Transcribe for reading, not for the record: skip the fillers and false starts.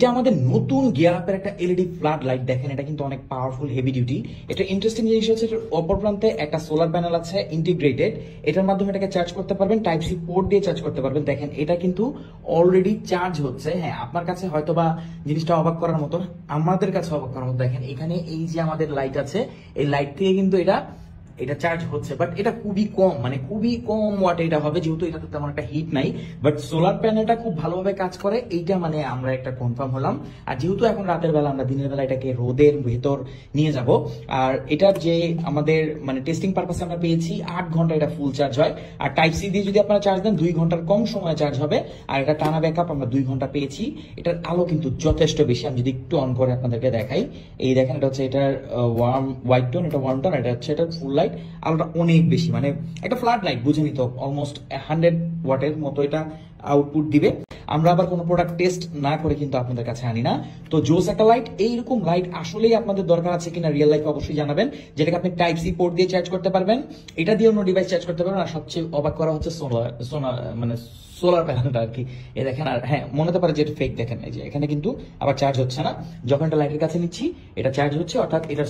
এটা আমাদের নতুন গিয়ার আপের একটা এলইডি ফ্ল্যাট লাইট। দেখেন এটা কিন্তু অনেক পাওয়ারফুল, হেভি ডিউটি। এটা ইন্টারেস্টিং জিনিস হচ্ছে এটার অপর প্রান্তে একটা সোলার প্যানেল আছে ইন্টিগ্রেটেড। এটার মাধ্যমে এটাকে চার্জ করতে পারবেন, টাইপ সি পোর্ট দিয়ে চার্জ করতে পারবেন। দেখেন এটা কিন্তু অলরেডি চার্জ হচ্ছে। হ্যাঁ, আপনার কাছে হয়তো বা জিনিসটা অবাক করার মতো, আমাদের কাছে অবাক করার মতো। দেখেন এখানে এই যে আমাদের লাইট আছে, এই লাইট থেকে কিন্তু এটা চার্জ হচ্ছে, বাট এটা খুবই কম, মানে খুবই কম ওয়াটে এটা হবে, যেহেতু এটাতে তেমন একটা হিট নাই। বাট সোলার প্যানেলটা খুব ভালোভাবে কাজ করে, এইটা মানে আমরা একটা কনফার্ম হলাম। আর যেহেতু এখন রাতের বেলা, আমরা দিনের বেলা এটাকে রোদের ভেতর নিয়ে যাব। আর এটার যে আমাদের মানে টেস্টিং পারপাসে আমরা পেয়েছি 8 ঘন্টা এটা ফুল চার্জ হয়। আর টাইপ সি দিয়ে যদি আপনারা চার্জ দেন 2 ঘন্টার কম সময় চার্জ হবে। আর এটা টানা ব্যাকআপ আমরা 2 ঘন্টা পেয়েছি। এটার আলো কিন্তু যথেষ্ট বেশি। আমি যদি একটু অন করে আপনাদেরকে দেখাই, এই দেখেন এটা হচ্ছে এটার ওয়ার্ম হোয়াইট টোন, এটা ওয়ার্ম টোন, এটা হচ্ছে এটার ফুল লাইট। আলোটা অনেক বেশি, মানে একটা ফ্ল্যাট লাইট বুঝে নিত, অলমোস্ট 100 ওয়াটের মতো এটা আউটপুট দিবে। আমরা আবার কোনো প্রোডাক্ট টেস্ট না করে কিন্তু আপনাদের কাছে আনি না। তো জোস একটা লাইট। এইরকম লাইট আসলেই আপনাদের দরকার আছে কিনা রিয়েল লাইফে অবশ্যই জানাবেন, যেটাকে আপনি টাইপ সি পোর্ট দিয়ে চার্জ করতে পারবেন, এটা দিয়ে অন্য ডিভাইস চার্জ করতে পারবেন। আর সবচেয়ে অবাক করা হচ্ছে সোলার প্যানেলটা আর কি। এই দেখেন, আর হ্যাঁ মনে হতে পারে যে এটা ফেক। দেখেন এই যে এখানে কিন্তু আবার চার্জ হচ্ছে না, যখন এটা লাইটের কাছে নিচ্ছি এটা চার্জ হচ্ছে, অর্থাৎ এটা